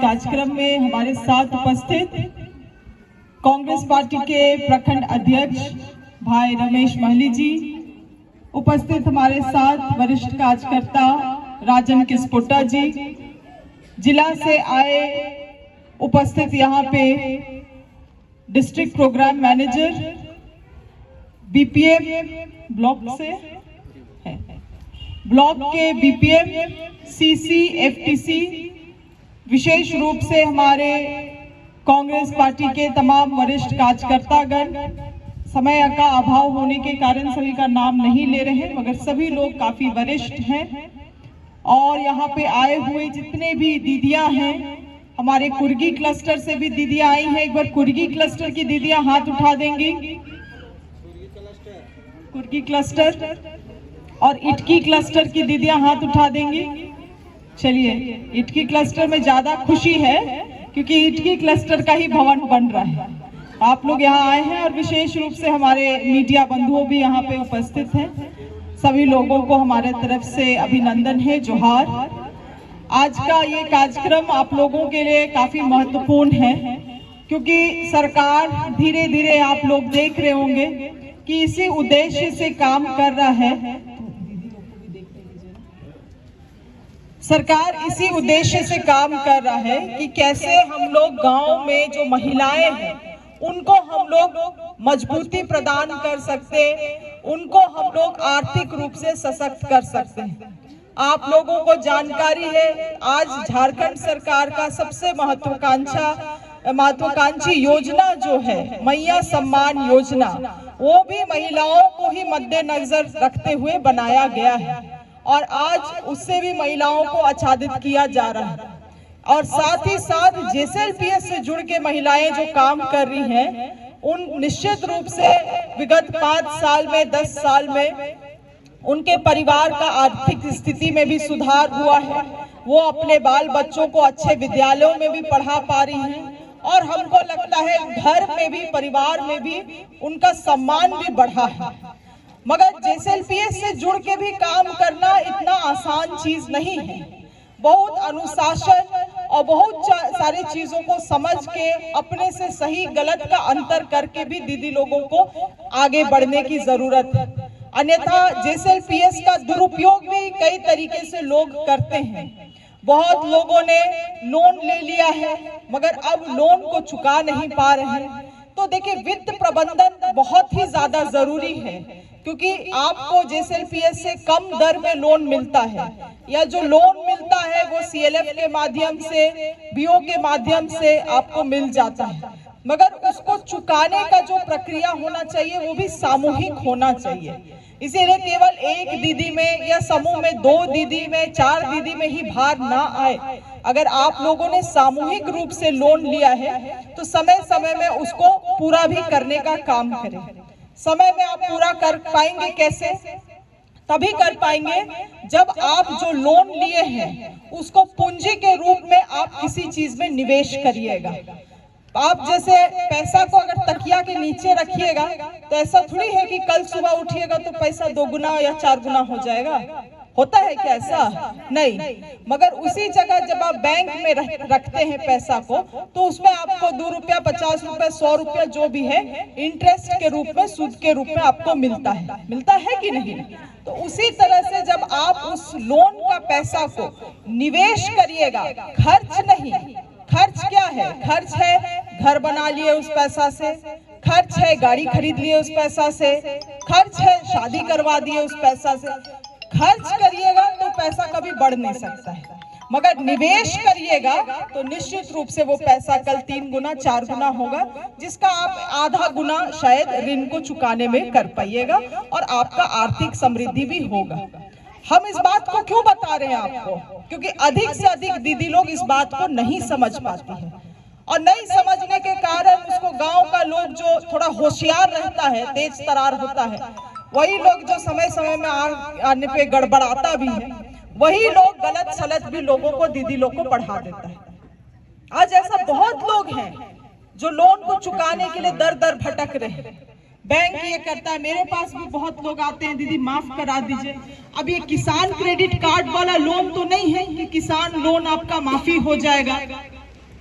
कार्यक्रम में हमारे साथ उपस्थित कांग्रेस पार्टी के प्रखंड अध्यक्ष भाई रमेश महली जी, उपस्थित हमारे साथ वरिष्ठ कार्यकर्ता राजन किस्पोटा जी, जिला से आए उपस्थित यहाँ पे district programme manager BPM block से है, ब्लॉक के बीपीएम सीसी एफटीसी, विशेष रूप से हमारे कांग्रेस पार्टी के तमाम वरिष्ठ कार्यकर्तागण, समय का अभाव होने के कारण सभी का नाम नहीं ले रहे हैं, मगर सभी लोग काफी वरिष्ठ हैं। और यहाँ पे आए हुए जितने भी दीदियां हैं, हमारे कुर्गी क्लस्टर से भी दीदियां आई हैं। एक बार कुर्गी क्लस्टर की दीदियां हाथ उठा देंगी। कुर्गी क्लस्टर और इटकी क्लस्टर की दीदियां हाथ उठा देंगी। चलिए, इटकी क्लस्टर में ज्यादा खुशी है क्योंकि इटकी क्लस्टर का ही भवन बन रहा है। आप लोग यहाँ आए हैं और विशेष रूप से हमारे मीडिया बंधुओं भी यहाँ पे उपस्थित हैं। सभी लोगों को हमारे तरफ से अभिनंदन है, जोहार। आज का ये कार्यक्रम आप लोगों के लिए काफी महत्वपूर्ण है क्योंकि सरकार धीरे धीरे आप लोग देख रहे होंगे कि इसी उद्देश्य से काम कर रहा है। सरकार इसी उद्देश्य से काम कर रहा है कि कैसे हम लोग गांव में जो महिलाएं हैं उनको हम लोग मजबूती प्रदान कर सकते, उनको हम लोग आर्थिक रूप से सशक्त कर सकते हैं। आप लोगों को जानकारी है, आज झारखंड सरकार का सबसे महत्वाकांक्षी योजना जो है मैया सम्मान योजना, वो भी महिलाओं को ही मद्देनजर रखते हुए बनाया गया है और आज उससे भी महिलाओं को आच्छादित किया जा रहा है। और साथ ही साथ जेएसएलपीएस से जुड़ के महिलाएं जो काम कर रही हैं, उन निश्चित रूप से विगत 5 साल में 10 साल में उनके परिवार का आर्थिक स्थिति में भी सुधार हुआ है। वो अपने बाल बच्चों को अच्छे विद्यालयों में भी पढ़ा पा रही हैं और हमको लगता है घर में भी, परिवार में भी उनका सम्मान भी बढ़ा है। मगर जेएसएलपीएस से जुड़ के भी काम करना इतना आसान चीज नहीं है। बहुत अनुशासन और बहुत सारी चीजों को समझ के अपने से सही गलत का अंतर करके भी दीदी लोगों को आगे बढ़ने की जरूरत है। अन्यथा जेएसएलपीएस का दुरुपयोग भी कई तरीके से लोग करते हैं। बहुत लोगों ने लोन ले लिया है मगर अब लोन को चुका नहीं पा रहे हैं। तो देखिए, वित्त प्रबंधन बहुत ही ज्यादा जरूरी है क्योंकि आपको जेएसएलपीएस से कम दर में लोन मिलता है या जो लोन मिलता है वो सीएलएफ के माध्यम से, बीओ के माध्यम से आपको मिल जाता है, मगर उसको चुकाने का जो प्रक्रिया होना चाहिए वो भी सामूहिक होना चाहिए। इसीलिए केवल एक दीदी में या समूह में 2 दीदी में 4 दीदी में ही भार ना आए। अगर आप लोगों ने सामूहिक रूप से लोन लिया है तो समय समय में उसको पूरा भी करने का काम करें। समय में आप पूरा कर पाएंगे कैसे? तभी कर पाएंगे जब आप जो लोन लिए हैं उसको पूंजी के रूप में आप किसी चीज में निवेश करिएगा। आप जैसे पैसा को अगर तकिया के नीचे रखिएगा तो ऐसा थोड़ी है कि कल सुबह उठिएगा तो पैसा 2 गुना या 4 गुना हो जाएगा। होता है क्या ऐसा? नहीं। मगर उसी जगह जब आप बैंक में रखते हैं पैसा को तो उसमें आपको 2 रुपया, 50 रुपया, 100 रुपया जो भी है इंटरेस्ट के रूप में, सूद के रूप में आपको मिलता है कि नहीं? तो उसी तरह से जब आप उस लोन का पैसा को निवेश करिएगा, खर्च नहीं। खर्च क्या है? खर्च है घर बना लिए उस पैसा से, खर्च है गाड़ी खरीद लिए उस पैसा से, खर्च है शादी करवा दिए उस पैसा से। खर्च करिएगा तो पैसा कभी बढ़ नहीं सकता है, मगर निवेश करिएगा तो निश्चित रूप से वो पैसा कल 3 गुना 4 गुना होगा, जिसका आप आधा गुना शायद ऋण को चुकाने में कर पाइएगा और आपका आर्थिक समृद्धि भी होगा। हम इस बात को क्यों बता रहे हैं आपको? क्योंकि अधिक से अधिक दीदी लोग इस बात को नहीं समझ पाती हैं और नहीं समझने के कारण उसको गांव का लोग जो थोड़ा होशियार रहता है, तेज तरार होता है, वही लोग जो समय समय में आने पे गड़बड़ाता भी है, वही लोग गलत सलत भी लोगों को, दीदी लोग को पढ़ा देता है। आज ऐसा बहुत लोग हैं जो लोन को चुकाने के लिए दर दर भटक रहे हैं। बैंक ये करता है, मेरे पास भी बहुत लोग आते हैं, दीदी माफ करा दीजिए। अब ये किसान क्रेडिट कार्ड वाला लोन तो नहीं है कि किसान लोन आपका माफी हो जाएगा।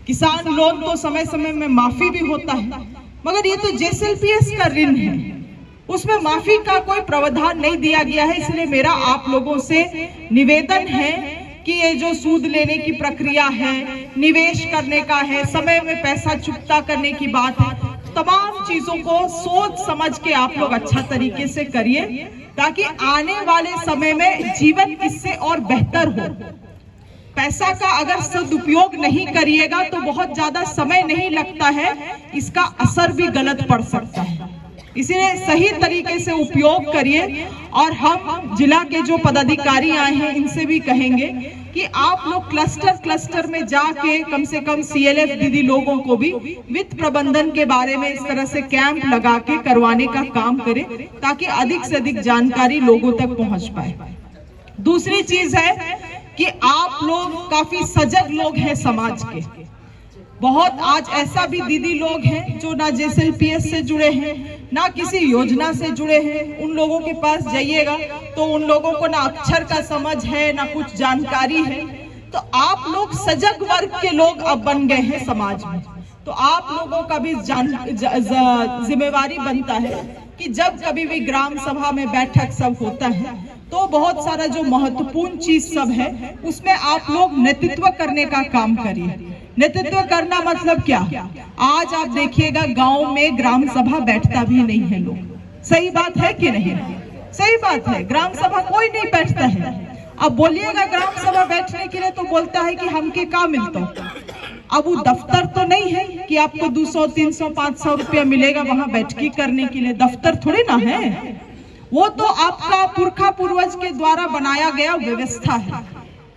किसान लोन तो समय समय में माफी भी होता है, मगर ये तो जेएसएलपीएस का ऋण है, उसमें माफी का कोई प्रावधान नहीं दिया गया है। इसलिए मेरा आप लोगों से निवेदन है कि ये जो सूद लेने की प्रक्रिया है, निवेश करने का है, समय में पैसा चुकता करने की बात है, तमाम चीजों को सोच समझ के आप लोग अच्छा तरीके से करिए, ताकि आने वाले समय में जीवन इससे और बेहतर हो। पैसा का अगर सदुपयोग नहीं करिएगा तो बहुत ज्यादा समय नहीं लगता है, इसका असर भी गलत पड़ सकता है। इसीलिए सही तरीके से उपयोग करिए। और हम जिला के जो पदाधिकारी आए हैं इनसे भी कहेंगे कि आप लोग क्लस्टर में जाके कम से कम सीएलएफ दीदी लोगों को भी वित्त प्रबंधन के बारे में इस तरह से कैंप लगा के करवाने का काम करें, ताकि अधिक से अधिक जानकारी लोगों तक पहुंच पाए। दूसरी चीज है कि आप लोग काफी सजग लोग हैं समाज के, बहुत आज ऐसा भी दीदी लोग हैं जो ना जेएसएलपीएस से जुड़े हैं, ना किसी योजना से जुड़े हैं। उन लोगों के पास जाइएगा तो उन लोगों को ना अक्षर का समझ है, ना कुछ जानकारी है। तो आप लोग सजग वर्ग के लोग अब बन गए हैं समाज में, तो आप लोगों का भी जिम्मेवारी बनता है कि जब कभी भी ग्राम सभा में बैठक सब होता है तो बहुत सारा जो महत्वपूर्ण चीज सब है उसमें आप लोग नेतृत्व करने का काम करिए। नेतृत्व करना मतलब क्या? आज आप देखिएगा गांव में ग्राम सभा बैठता भी नहीं है लोग। सही बात है कि नहीं? सही बात है, ग्राम सभा कोई नहीं बैठता है। अब बोलिएगा ग्राम सभा बैठने के लिए तो बोलता है कि हमके क्या मिलता। अब वो दफ्तर तो नहीं है कि आपको 200, 300, 500 रुपया मिलेगा वहां बैठकी करने के लिए। दफ्तर थोड़ी ना है, वो तो आपका पुरखा पूर्वज के द्वारा बनाया गया व्यवस्था है।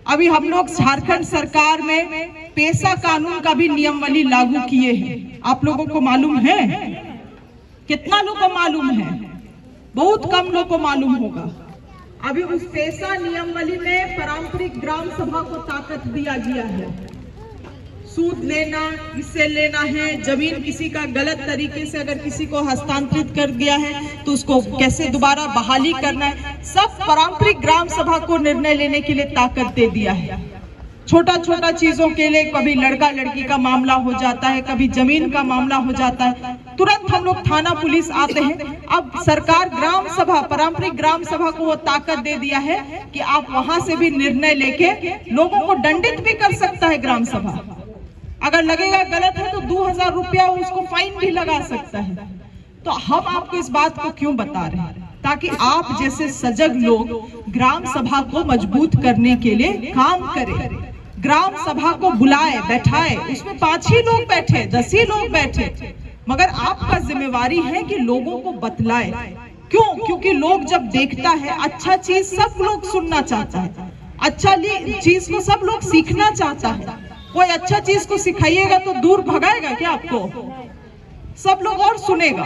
अभी हम लोग झारखंड सरकार में पेशा कानून का भी नियमावली लागू किए हैं। आप लोगों को मालूम है? कितना लोगों को मालूम है? बहुत कम लोगों को मालूम होगा। अभी उस पेशा नियमावली में पारंपरिक ग्राम सभा को ताकत दिया गया है। सूद लेना, इससे लेना है, जमीन किसी का गलत तरीके से अगर किसी को हस्तांतरित कर दिया है तो उसको कैसे दोबारा बहाली करना है, सब पारंपरिक ग्राम सभा को निर्णय लेने के लिए ताकत दे दिया है। छोटा छोटा चीजों के लिए कभी लड़का लड़की का मामला हो जाता है, कभी जमीन का मामला हो जाता है, तुरंत हम लोग थाना पुलिस आते हैं। अब सरकार ग्राम सभा, पारंपरिक ग्राम सभा को वो ताकत दे दिया है कि आप वहां से भी निर्णय लेके लोगों को दंडित भी कर सकता है ग्राम सभा। अगर लगेगा गलत है तो 2000 रुपया उसको फाइन भी लगा सकता है। तो हम आपको इस बात को क्यों बता रहे हैं? ताकि आप जैसे सजग लोग ग्राम सभा को मजबूत करने के लिए काम करें। ग्राम सभा को बुलाए, बैठाए, उसमें 5 ही लोग बैठे, 10 ही लोग बैठे, मगर आपका जिम्मेवारी है कि लोगों को बतलाए। क्यों? क्योंकि लोग जब देखता है अच्छा चीज सब लोग सुनना चाहता है, अच्छा चीज को सब लोग सीखना चाहता है। कोई अच्छा चीज को सिखाइएगा तो दूर भगाएगा क्या आपको? सब लोग और सुनेगा।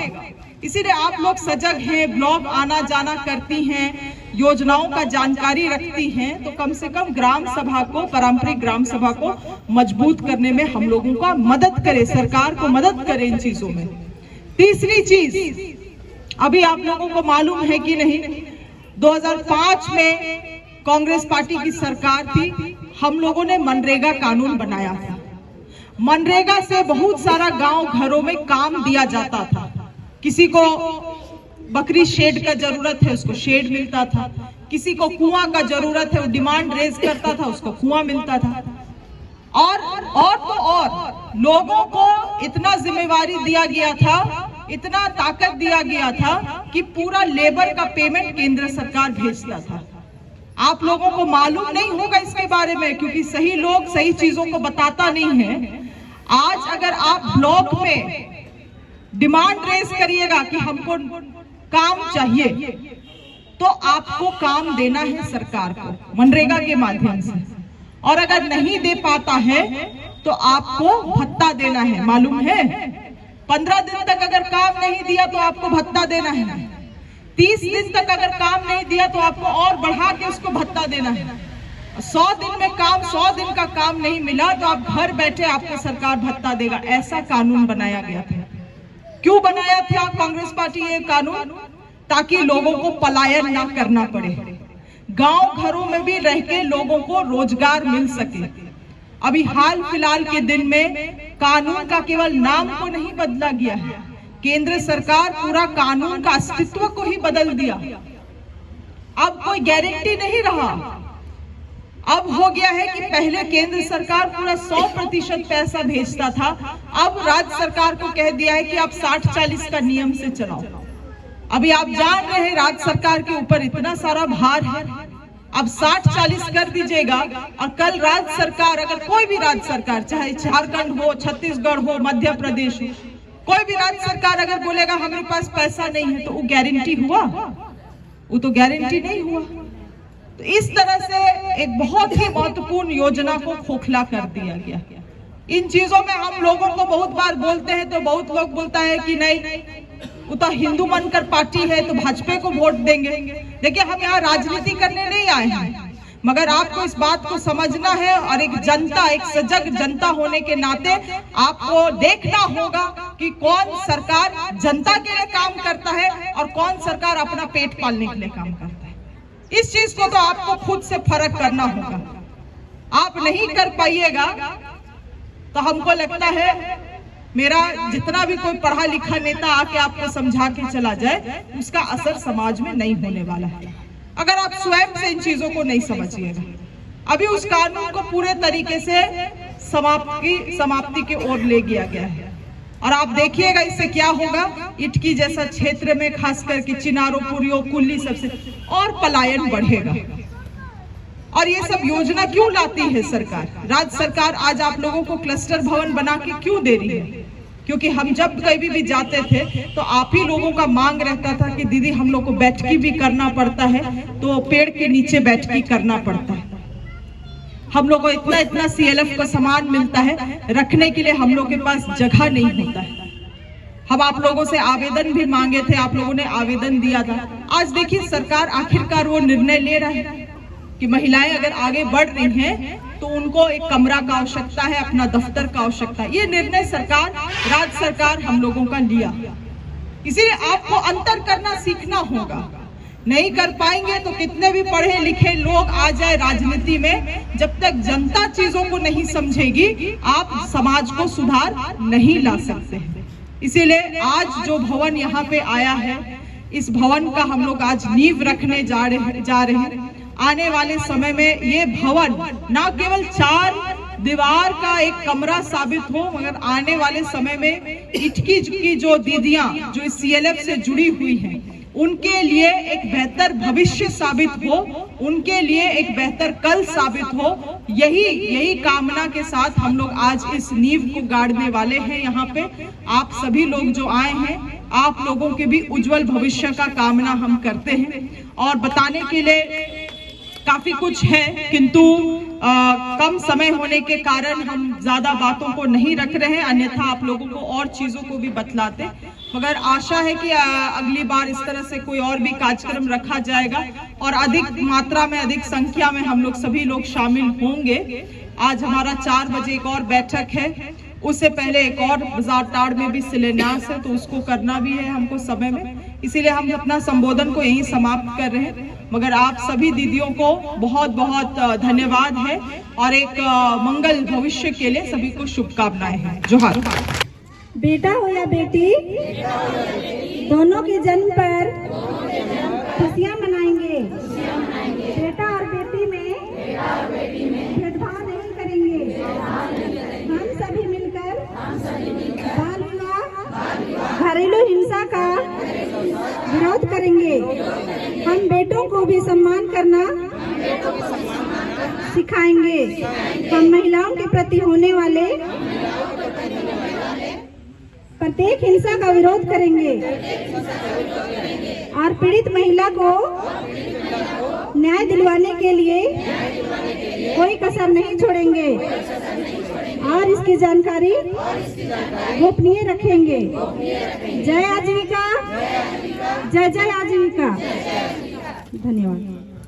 इसीलिए आप लोग सजग हैं, ब्लॉग आना जाना करती हैं, योजनाओं का जानकारी रखती हैं, तो कम से कम ग्राम सभा को, पारंपरिक ग्राम सभा को मजबूत करने में हम लोगों का मदद करें, सरकार को मदद करें इन चीजों में। तीसरी चीज, अभी आप लोगों को मालूम है कि नहीं, 2005 में कांग्रेस पार्टी की सरकार थी, हम लोगों ने मनरेगा कानून बनाया था। मनरेगा से बहुत सारा गांव घरों में काम दिया जाता था। किसी को बकरी शेड का जरूरत है, उसको शेड मिलता था। किसी को कुआं का जरूरत है, वो डिमांड रेज करता था, उसको कुआं मिलता था। और लोगों को इतना जिम्मेवारी दिया गया था, इतना ताकत दिया गया था कि पूरा लेबर का पेमेंट केंद्र सरकार भेजता था। आप लोगों को मालूम नहीं होगा इसके बारे में, क्योंकि सही लोग सही चीजों को बताता नहीं है। आज अगर आप ब्लॉक में डिमांड रेज करिएगा कि हमको काम चाहिए, तो आपको काम देना है सरकार को मनरेगा के माध्यम से, और अगर नहीं दे पाता है तो आपको भत्ता देना है। मालूम है? 15 दिन तक अगर काम नहीं दिया तो आपको भत्ता देना है। 30 दिन तक अगर काम नहीं दिया तो आपको और बढ़ा के उसको भत्ता देना है। 100 दिन में काम, 100 दिन का काम नहीं मिला तो आप घर बैठे आपको सरकार भत्ता देगा। ऐसा कानून बनाया गया था। क्यों बनाया था कांग्रेस पार्टी ये कानून? ताकि लोगों को पलायन ना करना पड़े, गांव घरों में भी रह के लोगों को रोजगार मिल सके। अभी हाल फिलहाल के दिन में कानून का केवल नाम को नहीं बदला गया है, केंद्र सरकार पूरा कानून का अस्तित्व को ही बदल दिया। अब कोई गारंटी नहीं रहा। अब हो गया है कि पहले केंद्र सरकार पूरा 100% पैसा भेजता था, अब राज्य सरकार को कह दिया है कि आप 60-40 का नियम से चलाओ। अभी आप जान रहे हैं राज्य सरकार के ऊपर इतना सारा भार है, अब 60-40 कर दीजिएगा और कल राज्य सरकार, अगर कोई भी राज्य सरकार, चाहे झारखंड हो, छत्तीसगढ़ हो, मध्य प्रदेश हो, कोई भी राज्य सरकार अगर बोलेगा हमारे पास पैसा नहीं है, तो वो गारंटी हुआ? वो तो गारंटी नहीं हुआ। तो इस तरह से एक बहुत ही महत्वपूर्ण योजना को खोखला कर दिया गया। इन चीजों में हम लोगों को बहुत बार बोलते हैं तो बहुत लोग बोलता है कि नहीं, वो तो हिंदू बनकर पार्टी है तो भाजपा को वोट देंगे। देखिए, हम यहाँ राजनीति करने नहीं आए हैं, मगर आपको इस बात को समझना है और एक जनता, एक सजग जनता होने के नाते आपको देखना होगा कि कौन सरकार जनता के लिए काम करता है और कौन सरकार अपना पेट पालने के लिए काम करता है। इस चीज को तो आपको खुद से फर्क करना होगा। आप नहीं कर पाइएगा तो हमको लगता है मेरा जितना भी कोई पढ़ा लिखा नेता आके आपको समझा के चला जाए, उसका असर समाज में नहीं होने वाला है, अगर आप स्वयं से इन चीजों को नहीं समझिएगा। अभी उस कानून को पूरे तरीके से समाप्ति की ओर ले गया गया है और आप देखिएगा इससे क्या होगा। इटकी जैसा क्षेत्र में खास करके चिनारो, पुरियो, कुल्ली सबसे और पलायन बढ़ेगा। और ये सब योजना क्यों लाती है सरकार? राज्य सरकार आज आप लोगों को क्लस्टर भवन बना के क्यों दे रही है? क्योंकि हम जब कहीं भी जाते थे तो आप ही लोगों का मांग रहता था कि दीदी हम लोग को बैठकी भी करना पड़ता है, तो पेड़ के नीचे बैठकी करना पड़ता है। हम लोग को इतना CLF का सामान मिलता है, रखने के लिए हम लोग के पास जगह नहीं होता है। हम आप लोगों से आवेदन भी मांगे थे, आप लोगों ने आवेदन दिया था। आज देखिए सरकार आखिरकार वो निर्णय ले रहा है कि महिलाएं अगर आगे बढ़ रही हैं तो उनको एक कमरा का आवश्यकता है, अपना दफ्तर का आवश्यकता है। ये निर्णय सरकार, राज्य सरकार हम लोगों का लिया। इसीलिए आपको अंतर करना सीखना होगा। नहीं कर पाएंगे तो कितने भी पढ़े लिखे लोग आ जाए राजनीति में, जब तक जनता चीजों को नहीं समझेगी आप समाज को सुधार नहीं ला सकते हैं। इसीलिए आज जो भवन यहाँ पे आया है, इस भवन का हम लोग आज नींव रखने जा रहे हैं। आने वाले समय में ये भवन ना केवल 4 दीवार का एक कमरा साबित हो, मगर आने वाले समय में इटकी की जो दीदियां जो इस CLF से जुड़ी हुई हैं, उनके लिए एक बेहतर भविष्य साबित हो, उनके लिए एक बेहतर कल साबित हो। यही कामना के साथ हम लोग आज इस नींव को गाड़ने वाले हैं। यहाँ पे आप सभी लोग जो आए हैं, आप लोगों के भी उज्जवल भविष्य का कामना हम करते हैं। और बताने के लिए काफी कुछ है, किंतु कम समय होने के कारण हम ज्यादा बातों को नहीं रख रहे हैं, अन्यथा आप लोगों को और चीजों को भी बतलाते। मगर आशा है कि अगली बार इस तरह से कोई और भी कार्यक्रम रखा जाएगा और अधिक मात्रा में, अधिक संख्या में हम लोग सभी लोग शामिल होंगे। आज हमारा 4 बजे एक और बैठक है, उससे पहले एक और बाजार टाड़ में भी शिलान्यास है, तो उसको करना भी है हमको समय में। इसीलिए हम अपना संबोधन को यहीं समाप्त कर रहे हैं। मगर आप सभी दीदियों को बहुत बहुत धन्यवाद है और एक मंगल भविष्य के लिए सभी को शुभकामनाएं हैं। जोहार। बेटा हो या बेटी, दोनों के जन्म पर खुशियाँ मनाएंगे। बेटा और बेटी में भेदभाव नहीं करेंगे। हम सभी मिलकर बाल विवाह, घरेलू हिंसा का विरोध करेंगे। हम बेटों को भी सम्मान करना सिखाएंगे। हम महिलाओं के प्रति होने वाले प्रत्येक हिंसा का विरोध करेंगे और पीड़ित महिला को न्याय दिलवाने के लिए कोई कसर नहीं छोड़ेंगे और इसकी जानकारी गोपनीय रखेंगे। जय आजीविका, जय जय आजीविका। धन्यवाद।